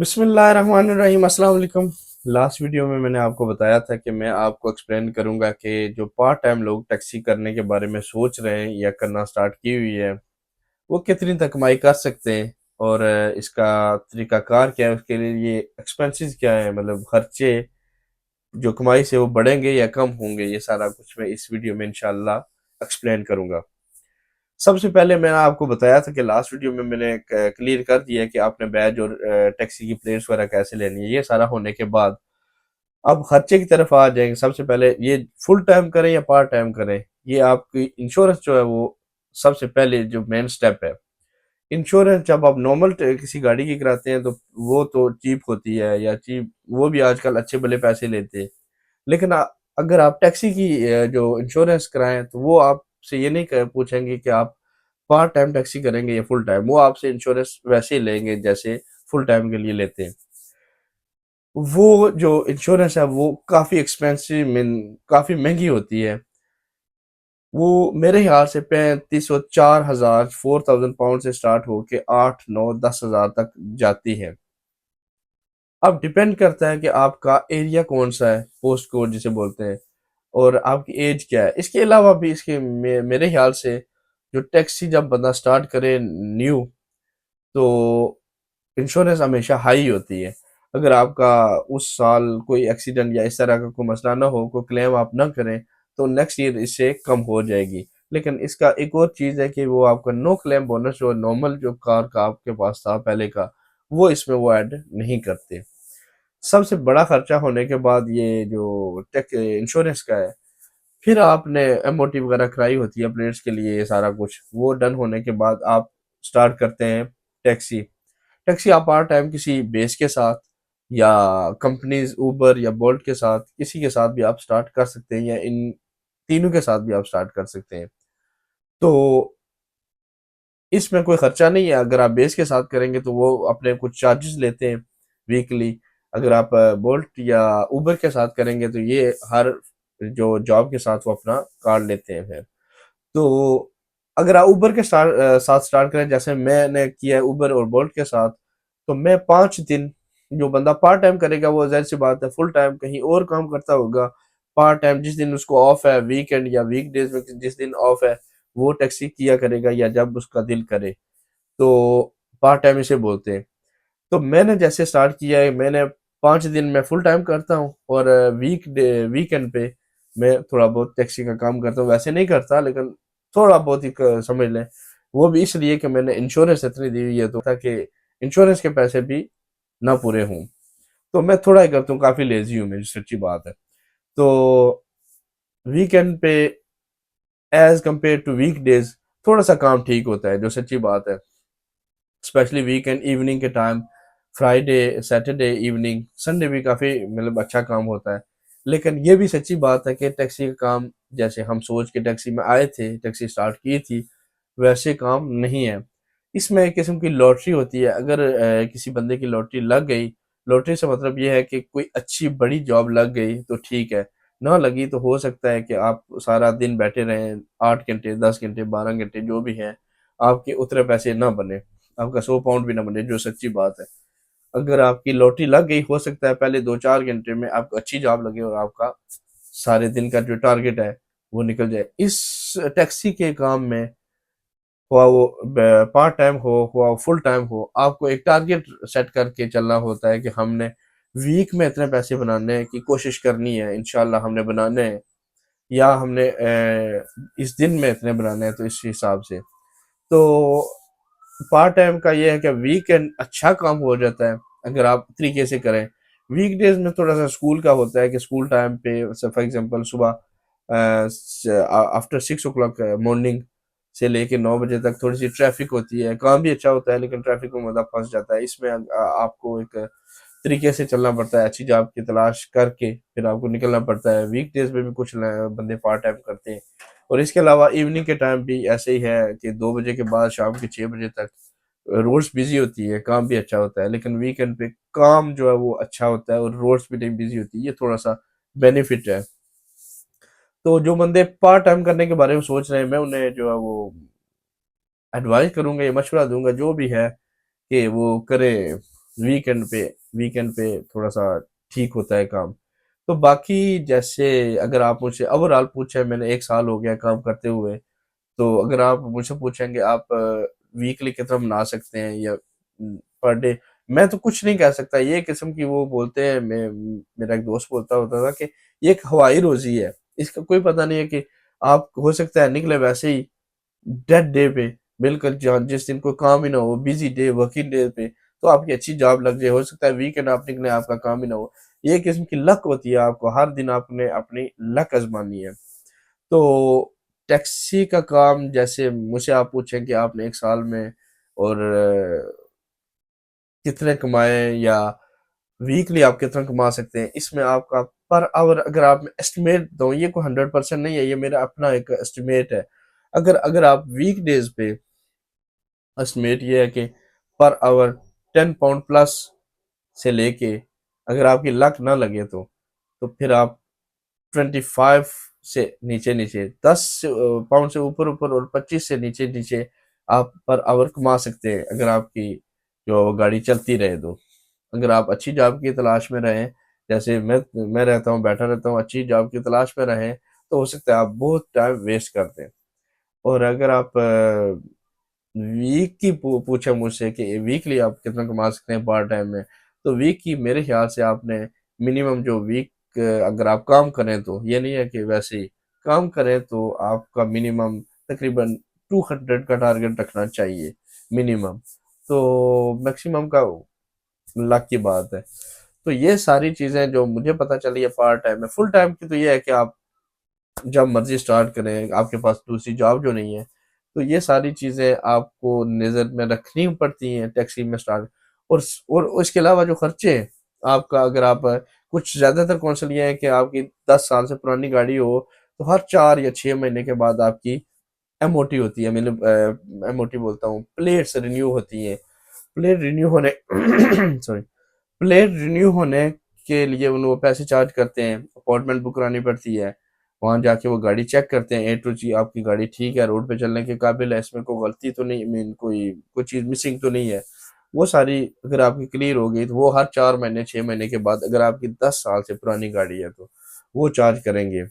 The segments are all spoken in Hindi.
बिस्मिल्लाहिर्रहमानिर्रहीम अस्सलाम वालेकुम। लास्ट वीडियो में मैंने आपको बताया था कि मैं आपको एक्सप्लेन करूंगा कि जो पार्ट टाइम लोग टैक्सी करने के बारे में सोच रहे हैं या करना स्टार्ट की हुई है वो कितनी तक कमाई कर सकते हैं और इसका तरीकाकार क्या है, उसके लिए ये एक्सपेंसेस क्या है, मतलब खर्चे जो कमाई से वो बढ़ेंगे या कम होंगे, ये सारा कुछ मैं इस वीडियो में इंशाल्लाह एक्सप्लेन करूंगा। सबसे पहले मैंने आपको बताया था कि लास्ट वीडियो में मैंने क्लियर कर दिया कि आपने बैज और टैक्सी की प्लेट्स वगैरह कैसे लेनी है। ये सारा होने के बाद अब खर्चे की तरफ आ जाएंगे। सबसे पहले ये फुल टाइम करें या पार्ट टाइम करें, ये आपकी इंश्योरेंस जो है वो सबसे पहले जो मेन स्टेप है। इंश्योरेंस जब आप नॉर्मल किसी गाड़ी की कराते हैं तो वो तो चीप होती है, या चीप वो भी आजकल अच्छे भले पैसे लेते हैं। लेकिन अगर आप टैक्सी की जो इंश्योरेंस कराएं तो वो आपसे ये नहीं पूछेंगे कि आप पार्ट टाइम टैक्सी करेंगे या फुल टाइम। वो आपसे इंश्योरेंस वैसे ही लेंगे जैसे फुल टाइम के लिए लेते हैं। वो जो इंश्योरेंस है वो काफ़ी एक्सपेंसिव मीन काफ़ी महंगी होती है। वो मेरे ख्याल से 3500 4,000 4,000 पाउंड से स्टार्ट होके 8 9 10 हज़ार तक जाती है। अब डिपेंड करता है कि आपका एरिया कौन सा है, पोस्ट कोड जिसे बोलते हैं, और आपकी एज क्या है। इसके अलावा भी मेरे ख्याल से जो टैक्सी जब बंदा स्टार्ट करे न्यू, तो इंश्योरेंस हमेशा हाई होती है। अगर आपका उस साल कोई एक्सीडेंट या इस तरह का कोई मसला ना हो, कोई क्लेम आप ना करें, तो नेक्स्ट ईयर इससे कम हो जाएगी। लेकिन इसका एक और चीज़ है कि वो आपका नो क्लेम बोनस जो नॉर्मल जो कार का आपके पास था पहले का, वो इसमें वो ऐड नहीं करते। सबसे बड़ा खर्चा होने के बाद ये जो टेक इंश्योरेंस का है, फिर आपने एमओटी वगैरह कराई होती है प्लेट्स के लिए, ये सारा कुछ वो डन होने के बाद आप स्टार्ट करते हैं टैक्सी। टैक्सी आप पार्ट टाइम किसी बेस के साथ या कंपनीज उबर या बोल्ट के साथ किसी के साथ भी आप स्टार्ट कर सकते हैं, या इन तीनों के साथ भी आप स्टार्ट कर सकते हैं। तो इसमें कोई खर्चा नहीं है। अगर आप बेस के साथ करेंगे तो वो अपने कुछ चार्जेस लेते हैं वीकली। अगर आप बोल्ट या उबर के साथ करेंगे तो ये हर जो जॉब के साथ वो अपना कार्ड लेते हैं फिर। तो अगर आप उबर के साथ स्टार्ट करें जैसे मैंने किया है उबर और बोल्ट के साथ, तो मैं 5 दिन, जो बंदा पार्ट टाइम करेगा वो जाहिर सी बात है फुल टाइम कहीं और काम करता होगा। पार्ट टाइम जिस दिन उसको ऑफ है, वीकेंड या वीकडेज में जिस दिन ऑफ है, वो टैक्सी किया करेगा या जब उसका दिल करे। तो पार्ट टाइम इसे बोलते हैं। तो मैंने जैसे स्टार्ट किया है, मैंने 5 दिन में फुल टाइम करता हूँ, और वीकेंड पे मैं थोड़ा बहुत टैक्सी का काम करता हूँ। वैसे नहीं करता लेकिन थोड़ा बहुत ही समझ लें। वो भी इसलिए कि मैंने इंश्योरेंस इतनी दी हुई है तो ताकि इंश्योरेंस के पैसे भी ना पूरे हों। तो मैं थोड़ा ही करता हूँ, काफ़ी लेजी हूँ मैं, जो सच्ची बात है। तो वीकेंड पे as compared to weekdays थोड़ा सा काम ठीक होता है, जो सच्ची बात है। स्पेशली वीकेंड इवनिंग के time, Friday Saturday evening, Sunday भी काफ़ी मतलब अच्छा काम होता है। लेकिन ये भी सच्ची बात है कि टैक्सी का काम जैसे हम सोच के टैक्सी में आए थे, टैक्सी स्टार्ट की थी, वैसे काम नहीं है। इसमें एक किस्म की लॉटरी होती है। अगर किसी बंदे की लॉटरी लग गई, लॉटरी से मतलब ये है कि कोई अच्छी बड़ी जॉब लग गई तो ठीक है, ना लगी तो हो सकता है कि आप सारा दिन बैठे रहें, 8 घंटे 10 घंटे 12 घंटे जो भी हैं, आपके उतने पैसे ना बने, आपका 100 पाउंड भी ना बने, जो सच्ची बात है। अगर आपकी लॉटरी लग गई, हो सकता है पहले 2 4 घंटे में आपको अच्छी जॉब लगे और आपका सारे दिन का जो टारगेट है वो निकल जाए। इस टैक्सी के काम में, हुआ वो पार्ट टाइम हो हुआ वो फुल टाइम हो, आपको एक टारगेट सेट करके चलना होता है कि हमने वीक में इतने पैसे बनाने की कोशिश करनी है, इंशाल्लाह हमने बनाने हैं, या हमने इस दिन में इतने बनाने हैं, तो इस हिसाब से। तो पार्ट टाइम का ये है कि वीकेंड अच्छा काम हो जाता है अगर आप तरीके से करें। वीकडेज में थोड़ा सा स्कूल का होता है कि स्कूल टाइम पे फॉर एग्जांपल सुबह आफ्टर 6 o'clock मॉर्निंग से लेके 9 बजे तक थोड़ी सी ट्रैफिक होती है। काम भी अच्छा होता है लेकिन ट्रैफिक में मजा फंस जाता है। इसमें आपको एक तरीके से चलना पड़ता है, अच्छी जॉब की तलाश करके फिर आपको निकलना पड़ता है। वीकडेज में भी कुछ बंदे पार्ट टाइम करते हैं। और इसके अलावा इवनिंग के टाइम भी ऐसे ही है कि 2 बजे के बाद शाम के 6 बजे तक रोड्स बिजी होती है, काम भी अच्छा होता है। लेकिन वीकेंड पे काम जो है वो अच्छा होता है और रोड्स भी नहीं बिजी होती है, ये थोड़ा सा बेनिफिट है। तो जो बंदे पार्ट टाइम करने के बारे में सोच रहे हैं, मैं उन्हें जो है वो एडवाइस करूंगा या मशवरा दूंगा जो भी है कि वो करें वीकेंड पे थोड़ा सा ठीक होता है काम। तो बाकी जैसे अगर आप मुझसे ओवरऑल पूछे, मैंने 1 साल हो गया काम करते हुए, तो अगर आप मुझसे पूछेंगे आप वीकली कितना बना सकते हैं या पर डे, मैं तो कुछ नहीं कह सकता। ये किस्म की वो बोलते हैं, मेरा एक दोस्त बोलता होता था कि ये एक हवाई रोजी है, इसका कोई पता नहीं है कि आप हो सकता है निकले वैसे ही डेड डे पे, बिल्कुल जहाँ जिस दिन कोई काम ही ना हो, बिजी डे वर्किंग डे पे, तो आपकी अच्छी जॉब लग जाए। हो सकता है वीकेंड आप निकले आपका काम ही ना हो। ये किस्म की लक होती है, आपको हर दिन आपने अपनी लक आजमानी है। तो टैक्सी का काम जैसे मुझे आप पूछें कि आपने 1 साल में और कितने कमाए या वीकली आप कितना कमा सकते हैं, इसमें आपका पर आवर अगर आप एस्टिमेट दो, ये कोई 100% नहीं है, ये मेरा अपना एक एस्टिमेट है। अगर आप वीक डेज पे, एस्टिमेट ये है कि पर आवर 10 पाउंड प्लस से लेके, अगर आपकी लक ना लगे तो फिर आप 25 से नीचे नीचे, 10 पाउंड से ऊपर ऊपर और 25 से नीचे नीचे आप पर आवर कमा सकते हैं, अगर आपकी जो गाड़ी चलती रहे तो। अगर आप अच्छी जॉब की तलाश में रहें, जैसे मैं रहता हूँ, बैठा रहता हूँ, अच्छी जॉब की तलाश में रहें, तो हो सकता है आप बहुत टाइम वेस्ट कर दें। और अगर आप वीक की पूछे मुझसे कि वीकली आप कितना कमा सकते हैं पार्ट टाइम में, तो वीक की मेरे ख्याल से आपने मिनिमम जो वीक अगर आप काम करें, तो ये नहीं है कि वैसे ही काम करें, तो आपका मिनिमम तकरीबन 200 का टारगेट रखना चाहिए मिनिमम। तो मैक्सिमम का लाख की बात है। तो ये सारी चीजें जो मुझे पता चली है पार्ट टाइम में। फुल टाइम की तो ये है कि आप जब मर्जी स्टार्ट करें, आपके पास दूसरी जॉब जो नहीं है, तो ये सारी चीजें आपको नजर में रखनी पड़ती हैं टैक्सी में स्टार्ट। और उसके अलावा जो खर्चे हैं आपका, अगर आप कुछ ज्यादातर कौंसल ये है कि आपकी 10 साल से पुरानी गाड़ी हो, तो हर 4 या 6 महीने के बाद आपकी एमओटी होती है, मतलब एमओटी बोलता हूँ, प्लेट्स रिन्यू होती हैं। प्लेट रिन्यू होने सॉरी, प्लेट रिन्यू होने के लिए वो पैसे चार्ज करते हैं, अपॉइंटमेंट बुक करानी पड़ती है, वहां जाके वो गाड़ी चेक करते हैं, ए टू जी आपकी गाड़ी ठीक है, रोड पे चलने के काबिल है, इसमें कोई गलती तो नहीं, मीन कोई कोई चीज मिसिंग तो नहीं है। वो सारी अगर आपकी क्लियर हो गई, तो वो हर 4 महीने 6 महीने के बाद, अगर आपकी 10 साल से पुरानी गाड़ी है, तो वो चार्ज करेंगे।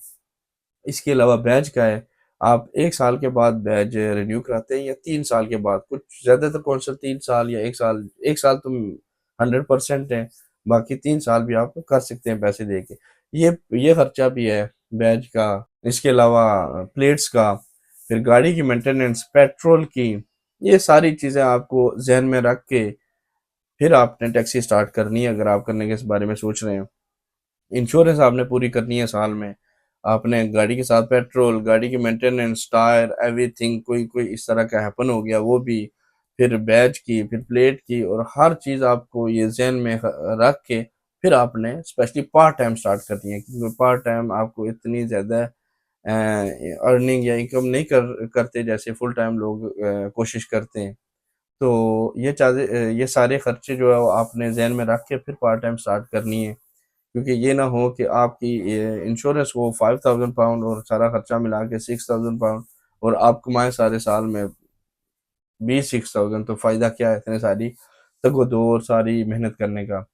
इसके अलावा बैच का है, आप 1 साल के बाद बैच रिन्यू कराते हैं या 3 साल के बाद, कुछ ज्यादातर कौंसल 3 साल या 1 साल, 1 साल तुम 100% है, बाकी 3 साल भी आप कर सकते हैं पैसे दे के। ये खर्चा भी है बैच का। इसके अलावा प्लेट्स का, फिर गाड़ी की मेंटेनेंस, पेट्रोल की, ये सारी चीजें आपको जहन में रख के फिर आपने टैक्सी स्टार्ट करनी है, अगर आप करने के इस बारे में सोच रहे हैं। इंश्योरेंस आपने पूरी करनी है साल में, आपने गाड़ी के साथ पेट्रोल, गाड़ी की मेंटेनेंस, टायर, एवरीथिंग, कोई कोई इस तरह का हैपन हो गया वो भी, फिर बैच की, फिर प्लेट की, और हर चीज़ आपको ये जहन में रख के फिर आपने स्पेशली पार्ट टाइम स्टार्ट करनी है, क्योंकि पार्ट टाइम आपको इतनी ज़्यादा अर्निंग या इनकम नहीं करते जैसे फुल टाइम लोग कोशिश करते हैं। तो ये सारे खर्चे जो है वो आपने जहन में रख के फिर पार्ट टाइम स्टार्ट करनी है, क्योंकि ये ना हो कि आपकी इंश्योरेंस हो 5000 पाउंड और सारा खर्चा मिला के 6000 पाउंड, और आप कमाए सारे साल में 26,000, तो फायदा क्या है इतने सारी तगो और सारी मेहनत करने का।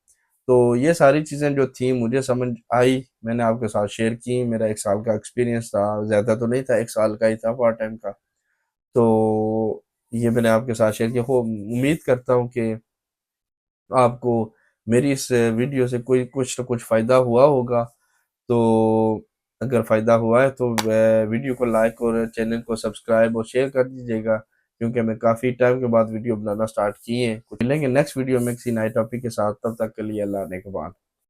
तो ये सारी चीज़ें जो थी मुझे समझ आई, मैंने आपके साथ शेयर की। मेरा 1 साल का एक्सपीरियंस था, ज़्यादा तो नहीं था, 1 साल का ही था पार्ट टाइम का। तो ये मैंने आपके साथ शेयर किया। हो उम्मीद करता हूँ कि आपको मेरी इस वीडियो से कोई कुछ ना कुछ फ़ायदा हुआ होगा। तो अगर फ़ायदा हुआ है तो वीडियो को लाइक और चैनल को सब्सक्राइब और शेयर कर दीजिएगा, क्योंकि हमें काफ़ी टाइम के बाद वीडियो बनाना स्टार्ट किए हैं। मिलेंगे नेक्स्ट वीडियो में किसी नए टॉपिक के साथ, तब तक के लिए अल्लाह ने के बाद।